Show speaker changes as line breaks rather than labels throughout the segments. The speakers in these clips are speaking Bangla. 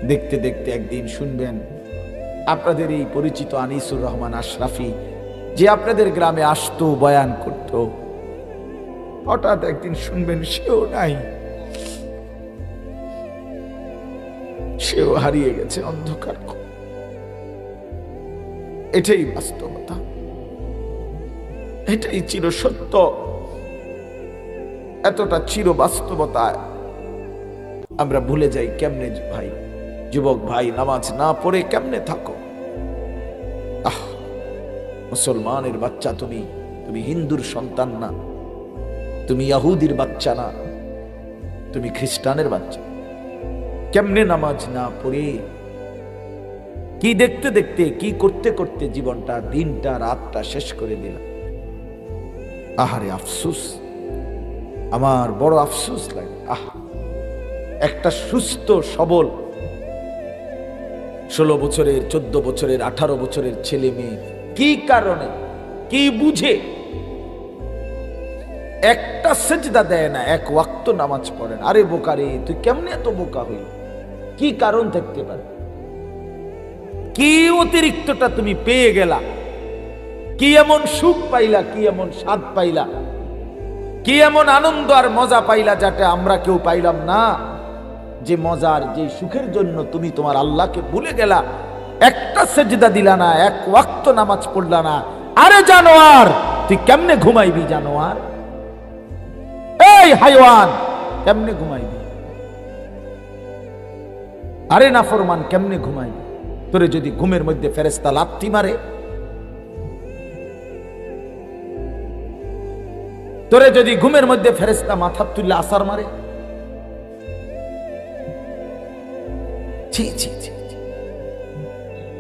দেখতে দেখতে একদিন শুনবেন আপনাদের এই পরিচিত আনিসুর রহমান আশরাফি, যে আপনাদের গ্রামে আসতো, বয়ান করত, হঠাৎ একদিন শুনবেন সেও নাই, সেও হারিয়ে গেছে অন্ধকার। এটাই বাস্তবতা, এটাই চির সত্য। এতটা চির বাস্তবতায় আমরা ভুলে যাই কেমনে। ভাই, যুবক ভাই, নামাজ না পড়ে কেমনে থাকো? মুসলমানের বাচ্চা তুমি, তুমি হিন্দুর সন্তান না, তুমি ইহুদির বাচ্চা না, তুমি খ্রিস্টানের বাচ্চা। কেমনে নামাজ না পড়ে, কি দেখতে দেখতে, কি করতে করতে জীবনটা, দিনটা, রাতটা শেষ করে দিলাম। আহারে আফসোস, আমার বড় আফসোস লাগে। একটা সুস্থ সবল 16 বছরের, 14 বছরের, 18 বছরের ছেলে মেয়ে কি কারণে, কি বুঝে একটা সেজদা দেয় না, এক ওয়াক্ত নামাজ পড়ে না? আরে বোকা রে, তুই কেমনে এত বোকা হইল? কি কারণ থাকতে পারে? কি অতিরিক্তটা তুমি পেয়ে গেলা? কি এমন সুখ পাইলা, কি এমন স্বাদ পাইলা, কি এমন আনন্দ আর মজা পাইলা যেটা আমরা কেউ পাইলাম না? যে মজার, যে সুখের জন্য তুমি তোমার আল্লাহকে ভুলে গেলা, একটা সেজদা দিলা না, এক ওয়াক্ত নামাজ পড়লা না। আরে জানোয়ার, তুই কেমনে ঘুমাইবি? জানোয়ার, এই হাইওয়ান, কেমনে ঘুমাইবি? আরে নাফরমান, কেমনে ঘুমাইবি? তোরে যদি ঘুমের মধ্যে ফেরেশতা লাথি মারে, তোরে যদি ঘুমের মধ্যে ফেরেশতা মাথা তুলে আসার মারে, ছি ছি ছি,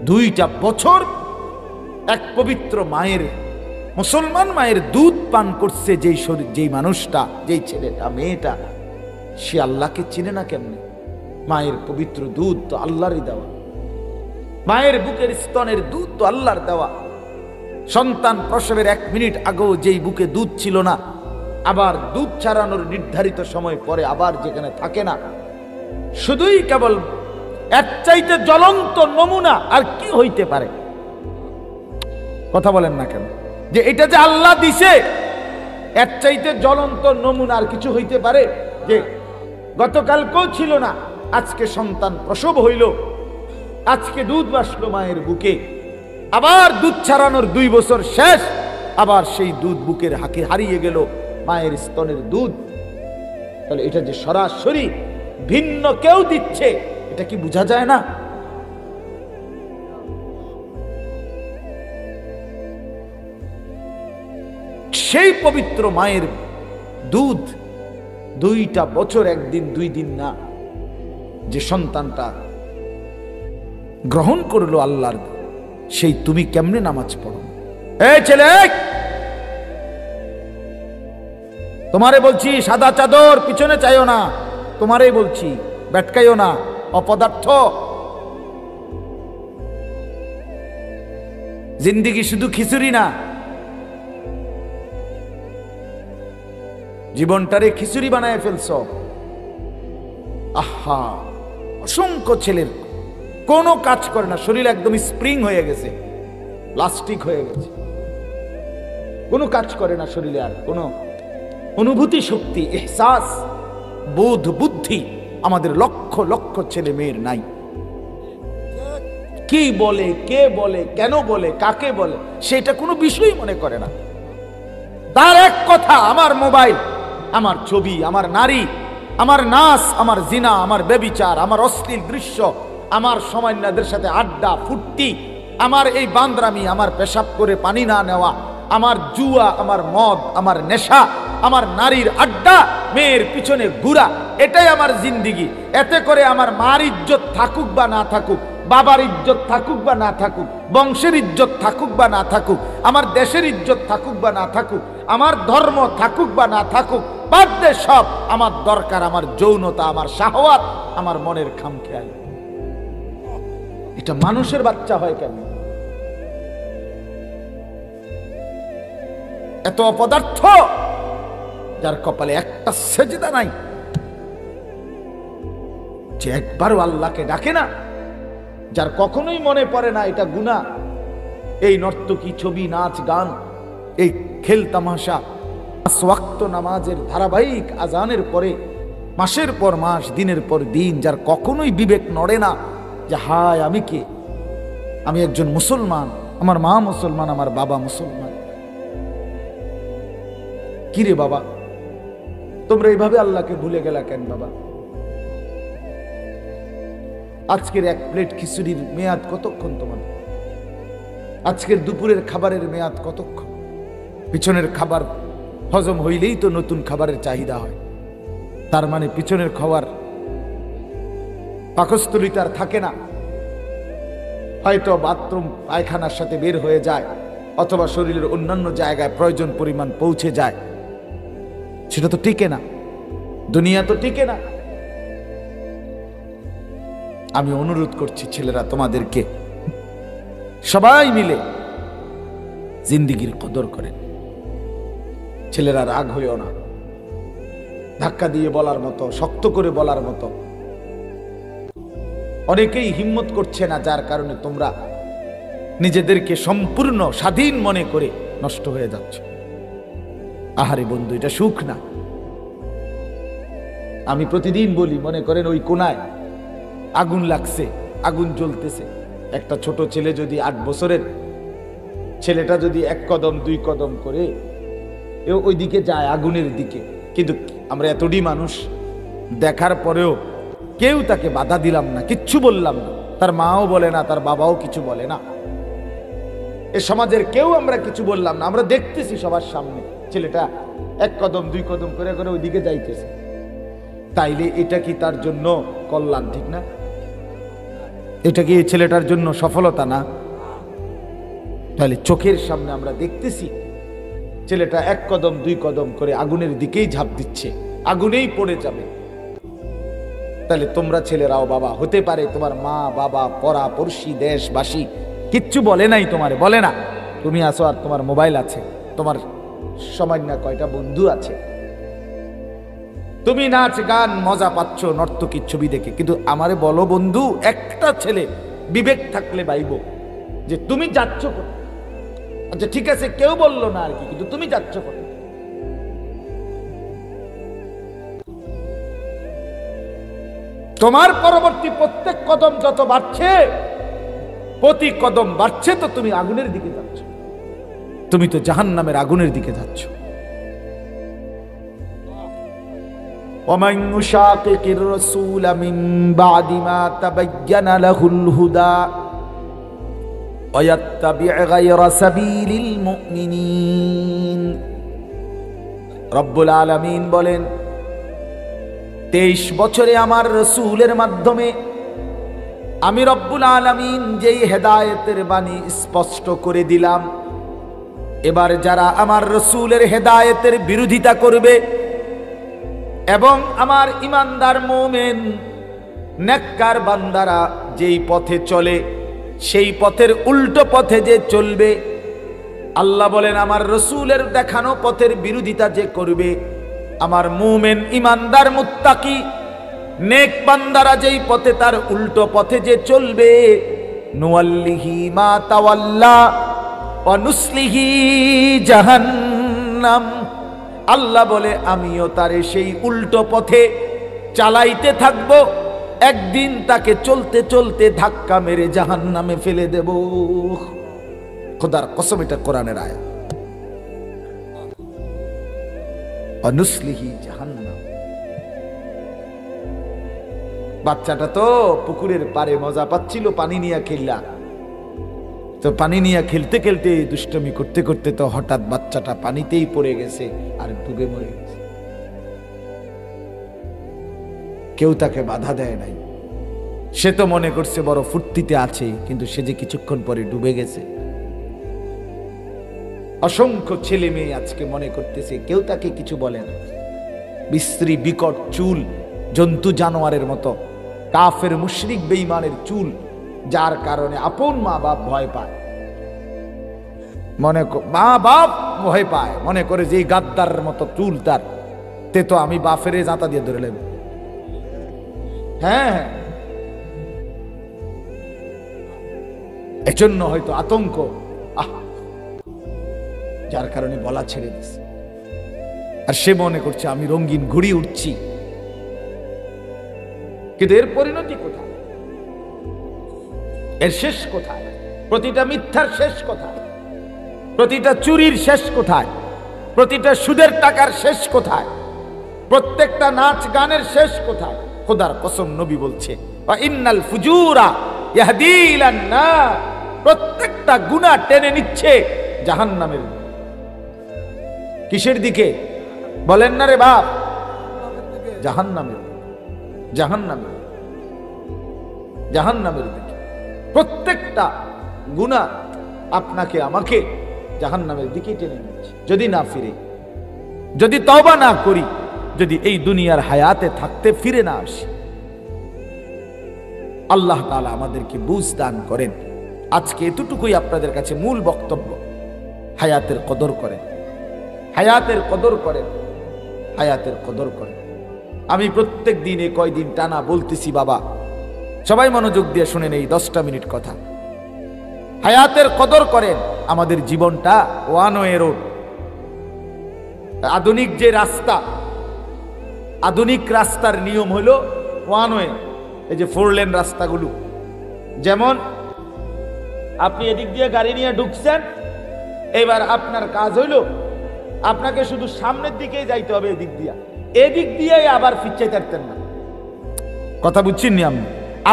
2টা বছর এক পবিত্র মায়ের, মুসলমান মায়ের দুধ পান করছে যেই শরীর, যেই মানুষটা, যেই ছেলেটা, মেয়েটা, সে আল্লাহকে চিনে না কেমনে? মায়ের পবিত্র দুধ তো আল্লাহরই দেওয়া, মায়ের বুকের স্তনের দুধ তো আল্লাহর দেওয়া। সন্তান প্রসবের 1 মিনিট আগেও যেই বুকে দুধ ছিল না, আবার দুধ ছাড়ানোর নির্ধারিত সময় পরে আবার যেখানে থাকে না, শুধুই কেবল এর চাইতে জ্বলন্ত নমুনা আর কি হইতে পারে? কথা বলেন না কেন? যে এটা যে আল্লাহ দিছে, এর চাইতে জ্বলন্ত নমুনা আর কিছু হইতে পারে? যে গতকালকেও ছিল না, আজকে সন্তান প্রসব হইল, আজকে দুধ বাসলো মায়ের বুকে, আবার দুধ ছাড়ানোর 2 বছর শেষ, আবার সেই দুধ বুকের হাকে হারিয়ে গেল, মায়ের স্তনের দুধ। তাহলে এটা যে সরাসরি ভিন্ন কেউ দিচ্ছে, এটা কি বোঝা যায় না? সেই পবিত্র মায়ের দুধ 2টা বছর, 1 দিন 2 দিন না, যে সন্তানটা গ্রহণ করলো আল্লাহর, সেই তুমি কেমনে নামাজ পড়ো? এই ছেলে, তোমারে বলছি, সাদা চাদর পিছনে চাইও না, তোমারেই বলছি, বেটকাইও না, অপদার্থ। জিন্দেগি শুধু খিচুড়ি না, জীবনটারে খিচুড়ি বানায় ফেলছ। আহা, অসংখ্য ছেলের কোনো কাজ করে না, শরীর একদম স্প্রিং হয়ে গেছে, প্লাস্টিক হয়ে গেছে, কোনো কাজ করে না শরীরে, আর কোনো অনুভূতি শক্তি, এহসাস, বোধ, বুদ্ধি আমাদের লক্ষ লক্ষ ছেলে মেয়ের নাই। কি বলে, কে বলে, কেন বলে, কাকে বলে, সেটা কোনো বিষয় মনে করে না। তার এক কথা, আমার মোবাইল, আমার ছবি, আমার নারী, আমার নাচ, আমার জিনা, আমার ব্যভিচার, আমার অশ্লীল দৃশ্য, আমার সময়নাদের সাথে আড্ডা ফুর্তি, আমার এই বান্দরামি, আমার পেশাব করে পানি না নেওয়া, আমার জুয়া, আমার মদ, আমার নেশা, আমার নারীর আড্ডা, মেয়ের পিছনে ঘুরা, এটাই আমার জিন্দিগি। এতে করে আমার মার ইজ্জত থাকুক বা না থাকুক, বাবার ইজ্জত থাকুক বা না থাকুক, বংশের ইজ্জত থাকুক বা না থাকুক, আমার দেশের ইজ্জত থাকুক বা না থাকুক, আমার ধর্ম থাকুক বা না থাকুক, বাদ দে সব। আমার দরকার আমার যৌনতা, আমার শাহওয়াত, আমার মনের খামখেয়াল। এটা মানুষের বাচ্চা হয় কেন? এত অপদার্থ, যার কপালে একটা সেজদা নাই। যে একবারও আল্লাহকে ডাকে না, যার কখনোই মনে পড়ে না এটা গুনাহ, এই নর্তকী, ছবি, নাচ, গান, এই খেল তামাশা, ওয়াক্ত নামাজের ধারাবাহিক আজানের পরে মাসের পর মাস, দিনের পর দিন, যার কখনোই বিবেক নড়ে না যে হায় আমি কে, আমি একজন মুসলমান, আমার মা মুসলমান, আমার বাবা মুসলমান। কিরে বাবা, তোমরা এইভাবে আল্লাহকে ভুলে গেলা কেন বাবা? আজকের এক প্লেট খিচুড়ির মেয়াদ কতক্ষণ তোমাদের? আজকের দুপুরের খাবারের মেয়াদ কতক্ষণ? পিছনের খাবার হজম হইলেই তো নতুন খাবারের চাহিদা হয়। তার মানে পিছনের খাবার পাকস্থলিতে আর থাকে না, হয়তো বাথরুম পায়খানার সাথে বের হয়ে যায়, অথবা শরীরের অন্যান্য জায়গায় প্রয়োজন পরিমাণ পৌঁছে যায়। সেটা তো টিকে না, দুনিয়া তো টিকে না। আমি অনুরোধ করছি ছেলেরা, তোমাদেরকে সবাই মিলে জিন্দেগির কদর করেন। ছেলেরা রাগ হইও না, ধাক্কা দিয়ে বলার মতো, শক্ত করে বলার মতো অনেকেই হিম্মত করছে না, যার কারণে তোমরা নিজেদেরকে সম্পূর্ণ স্বাধীন মনে করে নষ্ট হয়ে যাচ্ছ। আহারে বন্ধু, এটা সুখ না। আমি প্রতিদিন বলি, মনে করেন ওই কোনায় আগুন লাগছে, আগুন জ্বলতেছে, একটা ছোট ছেলে যদি 8 বছরের ছেলেটা যদি 1 কদম 2 কদম করে ওই দিকে যায়, আগুনের দিকে, কিন্তু আমরা এতটি মানুষ দেখার পরেও কেউ তাকে বাধা দিলাম না, কিচ্ছু বললাম না, তার মাও বলে না, তার বাবাও কিছু বলে না, এ সমাজের কেউ আমরা কিছু বললাম না। আমরা দেখতেছি সবার সামনে ছেলেটা 1 কদম 2 কদম করে করে ওইদিকে যাইতেছে। তাইলে এটা কি তার জন্য কল্যাণ? ঠিক না? এটা কি এই ছেলেটার জন্য সফলতা না? তাহলে চোখের সামনে আমরা দেখতেছি ছেলেটা 1 কদম 2 কদম করে আগুনের দিকেই ঝাঁপ দিচ্ছে, আগুনেই পড়ে যাবে। তাহলে তোমরা ছেলেরাও বাবা হতে পারে, তোমার মা বাবা পড়া পড়শি দেশবাসী কিচ্ছু বলে নাই, তোমারে বলে না, তুমি আসো আর তোমার মোবাইল আছে, তোমার সময় না কয়টা বন্ধু আছে, তুমি নাচ গান মজা পাচ্ছ নর্তকীর ছবি দেখে। কিন্তু আমারে বলো বন্ধু, একটা ছেলে বিবেক থাকলে ভাইব যে তুমি যাচ্ছ কোথায়? আচ্ছা ঠিক আছে, কেউ বললো না আর কি, কিন্তু তুমি যাচ্ছ কোথায়? তোমার পরবর্তী প্রত্যেক কদম যত বাড়ছে, প্রতি কদম বাড়ছে তো তুমি আগুনের দিকে যাচ্ছ, তুমি তো জাহান্নামের আগুনের দিকে যাচ্ছ। ومن يشاقق الرسول من بعد ما تبين له الهدى ويتبع غير سبيل المؤمنين। রব্বুল আলামিন বলেন, 23 বছরে আমার রসুলের মাধ্যমে আমি রব্বুল আলামিন যেই হেদায়েতের বাণী স্পষ্ট করে দিলাম, এবার যারা আমার রসুলের হেদায়েতের বিরোধিতা করবে এবং আমার ইমানদার মুমিন নেককার বান্দারা যেই পথে চলে সেই পথের উল্টো পথে যে চলবে, আল্লাহ বলেন আমার রসুলের দেখানো পথের বিরোধিতা যে করবে, আমার মুমিন ইমানদার মুত্তাকি নেক বান্দারা যেই পথে তার উল্টো পথে যে চলবে, নুয়াল্লিহি মা তাওয়াল্লা ওয়া নুসলিহি জাহান্নাম। আল্লাহ বলে আমিও তারে সেই উল্টো পথে চালাইতে থাকবো, একদিন তাকে চলতে চলতে ধাক্কা মেরে জাহান্নামে ফেলে দেব। খোদার কসম, এটা কোরআনের আয়াত। অনুসলিহি জাহান্নাম। বাচ্চাটা তো পুকুরের পাড়ে মজা পাচ্ছিল, পানি নিয়ে খেললা, তো পানি নিয়ে খেলতে খেলতে দুষ্টমি করতে করতে তো হঠাৎ বাচ্চাটা পানিতেই পড়ে গেছে আর ডুবে মরে গেছে। কেউ তাকে বাধা দেয় নাই, সে তো মনে করছে বড় ফুর্তিতে আছে, কিন্তু সে যে কিছুক্ষণ পরে ডুবে গেছে। অসংখ্য ছেলে মেয়ে আজকে মনে করতেছে কেউ তাকে কিছু বলে না, বিশ্রী বিকট চুল, জন্তু জানোয়ারের মতো, কাফের মুশরিক বেঈমানের চুল, যার কারণে আপন মা বাপ ভয় পায়, মা বাপ ভয় পায়, মনে করে যে গাদ্দার মতো চুল তার, তে তো আমি বাপের জাতা দিয়ে ধরে নেব। হ্যাঁ, এজন্য হয়তো আতঙ্ক, যার কারণে বলা ছেড়ে দিছে। আর সে মনে করছে আমি রঙিন ঘুড়ি উঠছি, কিন্তু এর পরিণতি কোথায়? এর শেষ কোথায়? প্রতিটা মিথ্যার শেষ কোথায়? প্রতিটা চুরির শেষ কোথায়? প্রতিটা সুদের টাকার শেষ কোথায়? প্রত্যেকটা নাচ গানের শেষ কোথায়? খোদার কসম নবী বলছে ইন্নাল ফুজুরা ইয়াহদি ইলান নার, প্রত্যেকটা গুনাহ টেনে নিচ্ছে জাহান্নামের। কিসের দিকে বলেন না রে বাপ? জাহান্নামের, জাহান্নামের, জাহান্নামের দিকে। প্রত্যেকটা গুনাহ আপনাকে আমাকে জাহান্নামের দিকে টেনে নিচ্ছে। যদি না ফিরে, যদি তওবা না করি, যদি এই দুনিয়ার হায়াতে থাকতে ফিরে না আসি। আল্লাহ তাআলা আমাদেরকে বুঝ দান করেন। আজকে এতটুকুই আপনাদের কাছে মূল বক্তব্য। হায়াতের কদর করেন, হায়াতের কদর করেন, হায়াতের কদর করেন। আমি প্রত্যেক দিনে কয়দিন টানা বলতেছি বাবা, সবাই মনোযোগ দিয়ে শুনেন এই 10টা মিনিট কথা। হায়াতের কদর করেন। আমাদের জীবনটা ওয়ান ওয়ে রোড। আধুনিক যে রাস্তা, আধুনিক রাস্তার নিয়ম হলো ওয়ান ওয়ে। এই যে 4 লেন রাস্তাগুলো, যেমন আপনি এদিক দিয়ে গাড়ি নিয়ে ঢুকছেন, এবার আপনার কাজ হইল আপনাকে শুধু সামনের দিকেই যাইতে হবে, এদিক দিয়ে, এদিক দিয়ে আবার পিছাই থাকতেন না। কথা বুঝছেন নি?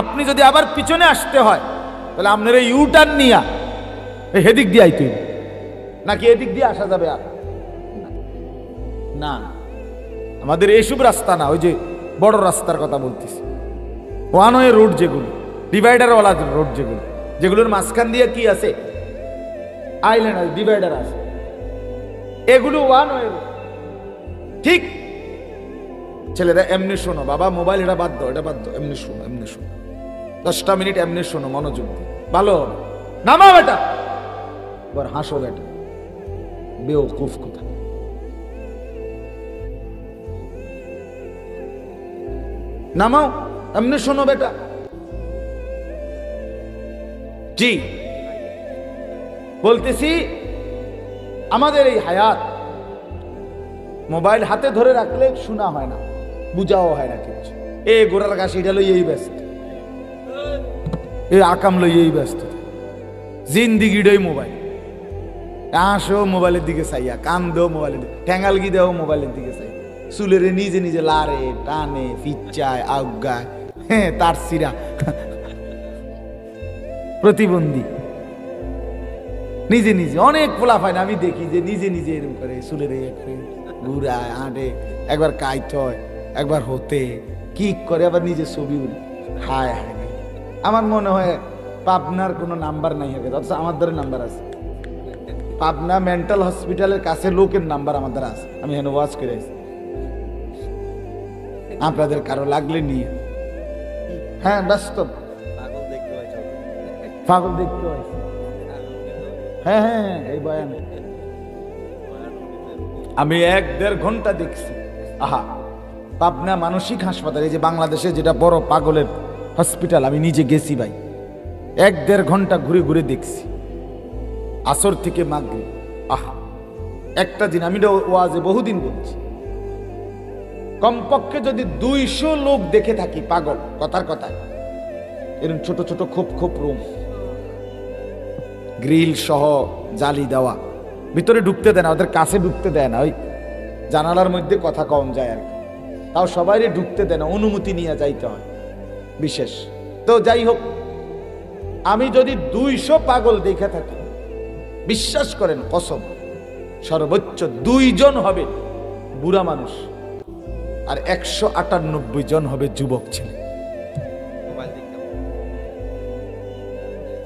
আপনি যদি আবার পিছনে আসতে হয় তাহলে আপনার এই ইউটার্ন নিয়ে এদিক দিয়ে আইতে হবে, নাকি এদিক দিয়ে আসা যাবে? আর না, আমাদের এইসব রাস্তা না, ওই যে বড় রাস্তার কথা বলতেছি, ওয়ান ওয়ে রোড যেগুলো, ডিভাইডার ওয়ালা রোড যেগুলো, যেগুলোর মাঝখান দিয়ে কি আছে? আইল্যান্ড আছে, ডিভাইডার আছে, এগুলো ওয়ান ওয়ে রোড। ঠিক ছেলেরা এমনি শোনো বাবা, মোবাইল এটা বাদ দাও, এটা বাদ দাও, এমনি শোনো, এমনি শোনো, 10টা মিনিট এমনি শোনো, মনোযোগ দিয়ে, ভালো হবে। নামাও বেটা, এবার হাসো বেটা, বেওকুফ কোথা। নামাও, এমনি শোনো বেটা। জি বলতেছি, আমাদের এই হায়াত মোবাইল হাতে ধরে রাখলে শোনা হয় না, বুঝাও হয় না কিছু। এ গোড়ার গাছ এটা লইয়েই ব্যস্ত, এ আকাম লইয়েই ব্যস্ত, জিন্দিগিটাই মোবাইল। আসো মোবাইলের দিকে চাইয়া, কান দেও মোবাইলের দিকে, ঠ্যাঙ্গালগি দেও মোবাইলের দিকে চাই, চুলেরে নিজে নিজে লারে টানে, ফিচ্চায়, আজ্ঞায়, হ্যাঁ তার সিরা প্রতিবন্ধী নিজে নিজে। অনেক পোলা পায় না, আমি দেখি যে নিজে নিজে এরকম করে চুলের ঘুরায়, আঁটে, একবার কাইট হয়, একবার হতে কি করে, আবার নিজে ছবি উঠে। হায় হায়, আমার মনে হয় পাবনার কোনো নাম্বার নাই হবে, অথচ আমাদের নাম্বার আছে। পাবনা মেন্টাল হসপিটালের কাছে লোকের নাম্বার আমাদের আছে, আমি এখানে ওয়াচ করে আছি। আপনাদের কারো লাগলে নিয়ে, হ্যাঁ বাস্তব পাগল দেখতে হয়েছে। হ্যাঁ হ্যাঁ হ্যাঁ, এই বয়ান আমি 1-1.5 ঘন্টা দেখছি। আহা, পাবনা মানসিক হাসপাতাল, এই যে বাংলাদেশে যেটা বড় পাগলের হসপিটাল, আমি নিজে গেছি ভাই, 1-1.5 ঘন্টা ঘুরে ঘুরে দেখছি, আসর থেকে মাগরিব। আহা, একটা দিন আমি ওয়াজে বহুদিন বলছি, কমপক্ষে যদি 200 লোক দেখে থাকি পাগল, কথার কথা, এরকম ছোট ছোট খোপ খোপ রুম, গ্রিল সহ জালি দেওয়া, ভিতরে ঢুকতে দেয় না, ওদের কাছে ঢুকতে দেয় না, ওই জানালার মধ্যে কথা কম যায় আর কি, তাও সবাই ঢুকতে দেয় না, অনুমতি নিয়ে যাইতে হয় বিশেষ। তো যাই হোক, আমি যদি 200 পাগল দেখে থাকি, বিশ্বাস করেন কসম, সর্বোচ্চ 2 জন হবে বুড়া মানুষ, আর 198 জন হবে যুবক ছেলে।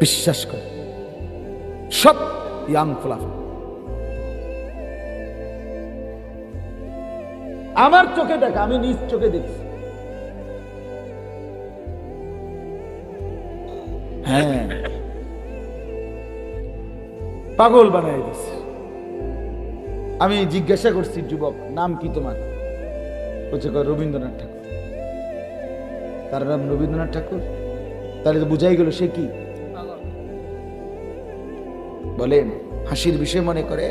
বিশ্বাস করে, সব ইয়াং ফলাফল। আমার চোখে দেখা, আমি নিজ চোখে দেখছি। হ্যাঁ, পাগল বানাই দিচ্ছে। আমি জিজ্ঞাসা করছি, যুবক নাম কি তোমার? বলছে রবীন্দ্রনাথ ঠাকুর। তার নাম রবীন্দ্রনাথ ঠাকুর। তাহলে তো বুঝাই গেল সে কি বলেন, হাসির বিষয় মনে করে।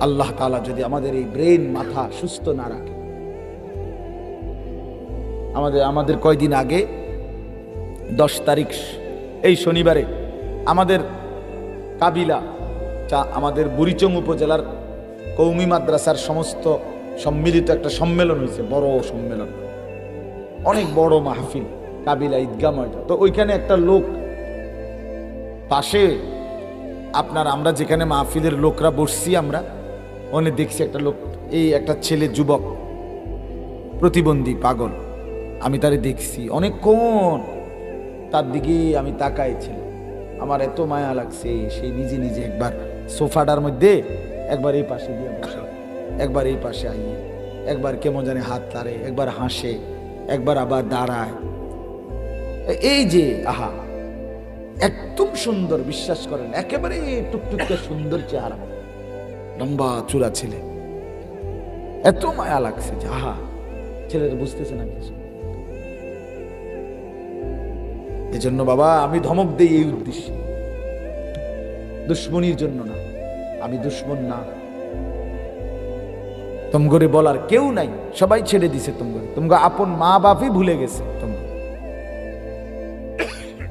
আল্লাহ তাআলা যদি আমাদের এই ব্রেন মাথা সুস্থ না রাখে, আমাদের কয়দিন আগে 10 তারিখ এই শনিবারে আমাদের কাবিলা আমাদের বুড়িচং উপজেলার কৌমি মাদ্রাসার সমস্ত সম্মিলিত একটা সম্মেলন হয়েছে, বড় সম্মেলন, অনেক বড় মাহফিল, কাবিলা ঈদগাহ ময়দান। তো ওইখানে একটা লোক পাশে আপনার, আমরা যেখানে মাহফিলের লোকরা বসছি, আমরা ওখানে দেখছি একটা লোক, এই একটা ছেলে যুবক প্রতিবন্ধী পাগল, আমি তারে দেখছি অনেকক্ষণ, তার দিকে আমি তাকাইছিলাম, আমার এত মায়া লাগছে। সেই নিজে নিজে একবার সোফাটার মধ্যে একবার এই পাশে দিয়ে বসে, একবার এই পাশে আইয়ে, একবার কেমন জানে হাত তারে, একবার হাসে, একবার আবার দাঁড়ায়। এই যে আহা, একদম সুন্দর, বিশ্বাস করেন, একেবারে টুকটুকে সুন্দর চেহারা, লম্বা চূড়া ছেলে, এত মায়া লাগছে যে আহা, ছেলেটা বুঝতেছে না কিছু। এজন্য বাবা আমি ধমক দেই এই উদ্দেশ্যে, দুশ্মনির জন্য না। আমি দুশ্মন না, তোমগরে বলার কেউ নাই, সবাই ছেড়ে দিছে তোমগরে, তোমগো আপন মা বাপই ভুলে গেছে,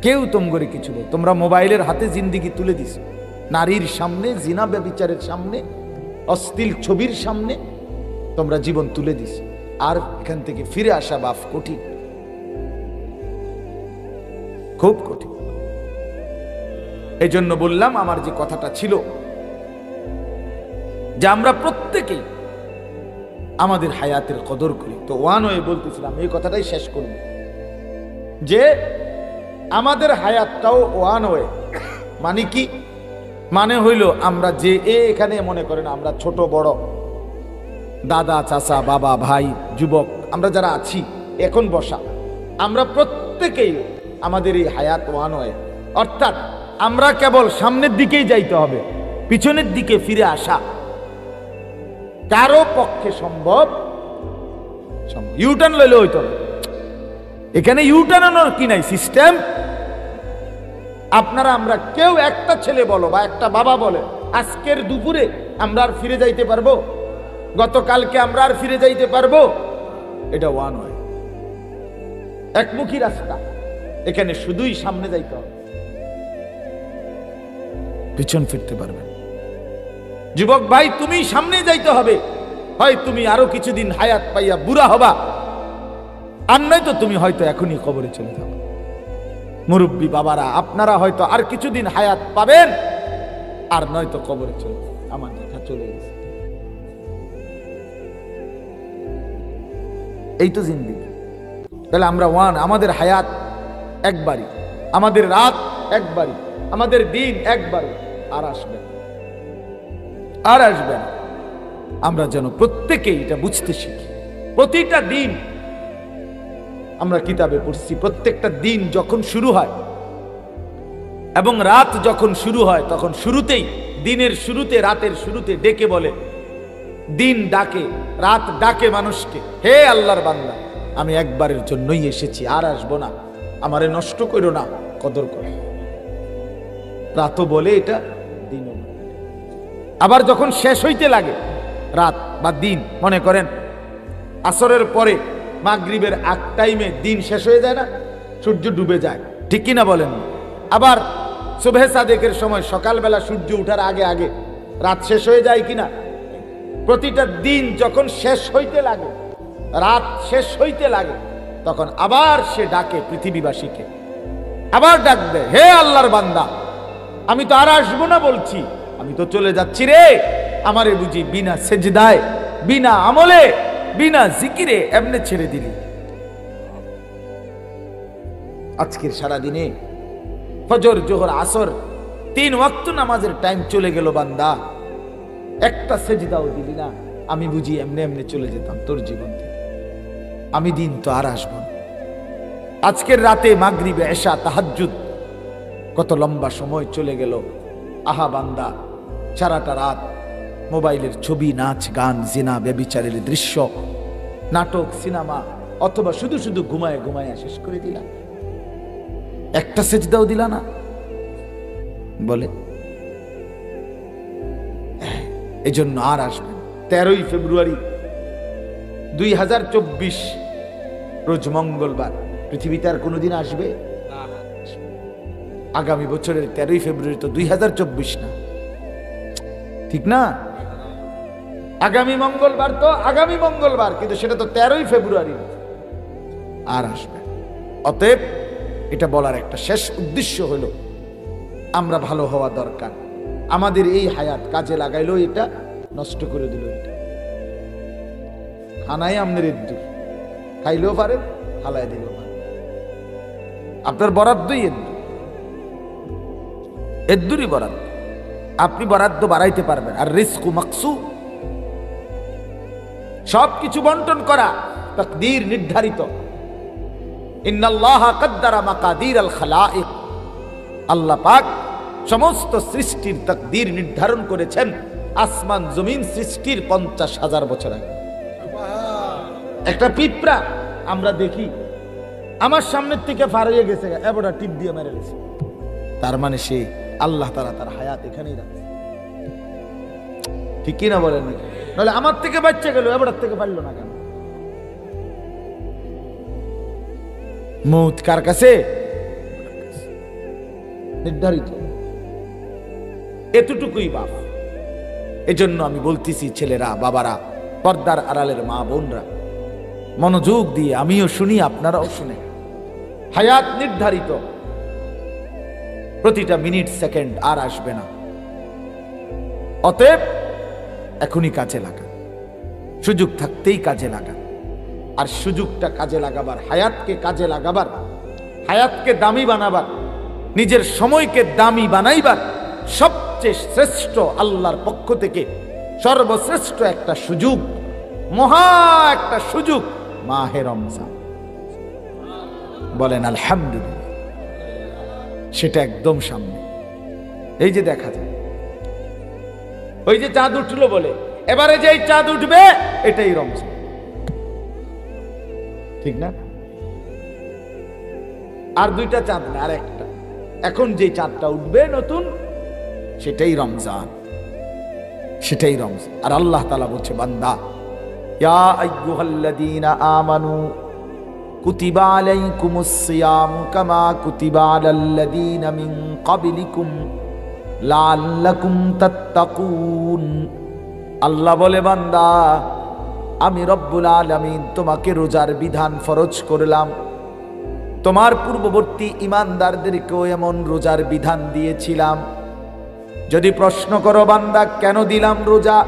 কেউ তোমগরে কিছু নেই। তোমরা মোবাইলের হাতে জিন্দিগি তুলে দিছো, নারীর সামনে, জিনা ব্যভিচারের সামনে, অশ্লীল ছবির সামনে তোমরা জীবন তুলে দিছো। আর এখান থেকে ফিরে আসা বাপ কঠিন, খুব কঠিন। এই জন্য বললাম, আমার যে কথাটা ছিল যে আমরা প্রত্যেকেই আমাদের হায়াতের কদর করি। তো ওয়ান হয়ে বলতেছিলাম, এই কথাটাই শেষ করব, যে আমাদের হায়াতটাও ওয়ান হয়ে, মানে কি, মানে হইল আমরা যে এখানে মনে করেন আমরা ছোট বড় দাদা চাচা বাবা ভাই যুবক আমরা যারা আছি এখন বসা, আমরা প্রত্যেকেই আমাদের এই হায়াত ওয়ান হয়ে, অর্থাৎ আমরা কেবল সামনের দিকেই যাইতে হবে, পিছনের দিকে ফিরে আসা কারো পক্ষে সম্ভব। ইউটার্ন লইলে হইতো না, এখানে ইউটার্নের কি নাই সিস্টেম। আপনারা আমরা কেউ একটা ছেলে বলো বা একটা বাবা বলে আজকের দুপুরে আমরা আর ফিরে যাইতে পারবো? গতকালকে আমরা আর ফিরে যাইতে পারবো? এটা ওয়ান ওয়ে, একমুখী রাস্তা, এখানে শুধুই সামনে যাইতে হবে, পিছন ফিরতে পারবেন। যুবক ভাই, তুমি সামনে যাইতে হবে, হয় তুমি আরো কিছুদিন হায়াত পাইয়া বুড়া হবা, আর নয়তো তুমি হয়তো এখনই কবরে চলে যাবে। মুরব্বী বাবারা, আপনারা হয়তো আর কিছুদিন হায়াত পাবেন, আর নয়তো কবরে চলে যাবে। আমার দেখা চলে গেছে, এই তো জিন্দেগি। তাহলে আমরা ওয়ান, আমাদের হায়াত একবারই, আমাদের রাত একবারই, আমাদের দিন একবারই, আর আসবে আর আসবে না। আমরা যেন প্রত্যেকেই এটা বুঝতে শিখি। প্রতিটা দিন আমরা কিতাবে পড়ছি, প্রত্যেকটা দিন যখন শুরু হয় এবং রাত যখন শুরু হয়, তখন শুরুতেই, দিনের শুরুতে, রাতের শুরুতে ডেকে বলে, দিন ডাকে, রাত ডাকে মানুষকে, হে আল্লাহর বান্দা, আমি একবারের জন্যই এসেছি, আর আসবো না, আমারে নষ্ট করো না, কদর করো। রাতও বলে এটা, দিনও। আবার যখন শেষ হইতে লাগে রাত বা দিন, মনে করেন আসরের পরে মাগরিবের আগ টাইমে দিন শেষ হয়ে যায় না, সূর্য ডুবে যায়, ঠিক কিনা বলেন? আবার সুবহে সাদেকের সময় সকালবেলা সূর্য উঠার আগে আগে রাত শেষ হয়ে যায় কিনা? প্রতিটা দিন যখন শেষ হইতে লাগে, রাত শেষ হইতে লাগে, তখন আবার সে ডাকে পৃথিবীবাসীকে, আবার ডাক দেয়, হে আল্লাহর বান্দা, আমি তো আর আসবো না বলছি, আমি তো চলে যাচ্ছি রে, আমারে বুঝি বিনা সেজদায়, বিনা আমলে, বিনা জিকিরে এমনে ছেড়ে দিলি? আজকের সারাদিনে ফজর জোহর আসর 3 ওয়াক্ত নামাজের টাইম চলে গেল বান্দা, একটা সেজদাও দিলি না, আমি বুঝি এমনি এমনি চলে যেতাম তোর জীবন থেকে, আমি দিন তো আর আসবো না। আজকের রাতে মাগরিবে এশা তাহাজ্জুদ কত লম্বা সময় চলে গেল। আহা বান্দা, সারাটা রাত মোবাইলের ছবি, নাচ গান, জিনা ব্যভিচারের দৃশ্য নাটক, সিনেমা, অথবা শুধু শুধু ঘুমায় ঘুমায় শেষ করে দিলা, একটা সেজদাও দিলা না। বলে এই জন্য আর আসবেন 13ই ফেব্রুয়ারি 2024 রোজ মঙ্গলবার। পৃথিবীতে আর কোনোদিন আসবে? আগামী বছরের 13ই ফেব্রুয়ারি তো 2024 না, ঠিক না? আগামী মঙ্গলবার তো আগামী মঙ্গলবার, কিন্তু সেটা তো 13ই ফেব্রুয়ারি আর আসবে। অতএব এটা বলার একটা শেষ উদ্দেশ্য হলো আমরা ভালো হওয়া দরকার। আমাদের এই হায়াত কাজে লাগাইলো, এটা নষ্ট করে দিল। এটা খানাই আমনের এদ্দুর, খাইলেও পারেন, হালাই দিলেও পারেন, আপনার বরাদ্দই এদ্দুরই বরাদ্দ। আপনি বরাদ্দ বাড়াইতে পারবেন। আর রিজকু মাকসুম, সবকিছু বন্টন করা তাকদীর নির্ধারিত। ইন্নাল্লাহা কাদ্দারা মাকাদির আল খালাইক, আল্লাহ পাক সমস্ত সৃষ্টির তাকদীর নির্ধারণ করেছেন আসমান জমিন সৃষ্টির 50,000 বছর আগে। একটা পিঁপড়া আমরা দেখি আমার সামনের থেকে পার হয়ে গেছে, এবারে টিপ দিয়ে মেরে গেছে, তার মানে সে আল্লাহ তাআলা তার হায়াত এখানেই রাখছে, ঠিক কি না বলেন? নাহলে আমার থেকে বাচ্চা গেল, এবারের থেকে পারলো না কেন? মৌত কার কাছে? নির্ধারিত। এতটুকুই বাপ। এজন্য আমি বলতেছি ছেলেরা, বাবারা, পর্দার আড়ালের মা বোনরা, মনোযোগ দিয়ে আমিও শুনি, আপনারাও শুনে। হায়াত নির্ধারিত, প্রতিটা মিনিট সেকেন্ড আর আসবে না। অতএব এখনই কাজে লাগা, সুযোগ থাকতেই কাজে লাগা। আর সুযোগটা কাজে লাগাবার, হায়াতকে কাজে লাগাবার, হায়াতকে দামি বানাবার, নিজের সময়কে দামি বানাইবার সবচেয়ে শ্রেষ্ঠ আল্লাহর পক্ষ থেকে সর্বশ্রেষ্ঠ একটা সুযোগ, মহা একটা সুযোগ, মাহে রমজান। বলেন আলহামদুলিল্লাহ। সেটা একদম সামনে, এই যে দেখা যায়, ওই যে চাঁদ উঠলো বলে, এবারে যে চাঁদ উঠবে এটাই রমজান, ঠিক না? আর দুইটা চাঁদ না, আর একটা। এখন যে চাঁদটা উঠবে নতুন, সেটাই রমজান, সেটাই রমজান। আর আল্লাহ তাআলা বলছে, বান্দা, ইয়া আইয়ুহাল্লাযীনা আমানু কুতিবা আলাইকুমুস সিয়ামু কামা কুতিবা আলাল্লাযীনা মিন ক্বাবলিকুম লাআল্লাকুম তাত্তাকুন। আল্লাহ বলে, বান্দা, আমি রব্বুল আলামিন তোমাকে রোজার বিধান ফরজ করলাম, তোমার পূর্ববর্তী ঈমানদারদেরকেও এমন রোজার বিধান দিয়েছিলাম। যদি প্রশ্ন করো, বান্দা কেন দিলাম রোজা,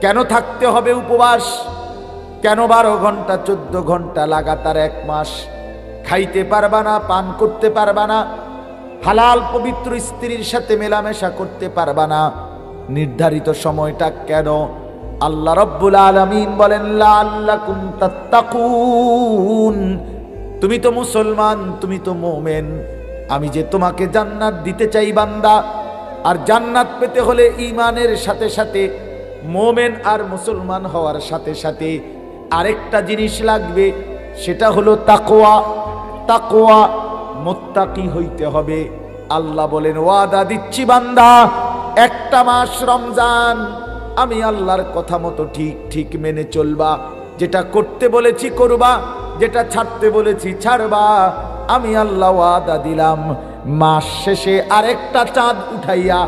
কেন থাকতে হবে উপবাস, কেন 12 ঘন্টা 14 ঘন্টা লাগাতার 1 মাস খাইতে পারবা না, পান করতে পারবা না, হালাল পবিত্র স্ত্রীর সাথে মেলামেশা করতে পারবা না, নির্ধারিত সময়টা কেন? আল্লাহ রব্বুল আলামিন বলেন, লাআল্লাকুম তাত্তাকুন। তুমি তো মুসলমান, তুমি তো মুমিন, আমি যে তোমাকে জান্নাত দিতে চাই বান্দা। আর জান্নাত পেতে হলে ঈমানের সাথে সাথে, মুমিন আর মুসলমান হওয়ার সাথে সাথে আরেকটা জিনিস লাগবে, সেটা হলো তাকওয়া। তাকওয়া, মুত্তাকি হইতে হবে। আল্লাহ বলেন, ওয়াদা দিচ্ছি বান্দা, একটা মাস রমজান আমি আল্লাহর কথা মতো ঠিক ঠিক মেনে চলবা, যেটা করতে বলেছি করবা, যেটা ছাড়তে বলেছি ছাড়বা। আমি আল্লাহ ওয়াদা দিলাম, মাস শেষে আরেকটা চাঁদ উঠাইয়া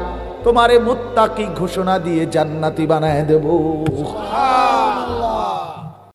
তোমারে মুত্তাকি ঘোষণা দিয়ে জান্নাতি বানায় দেব।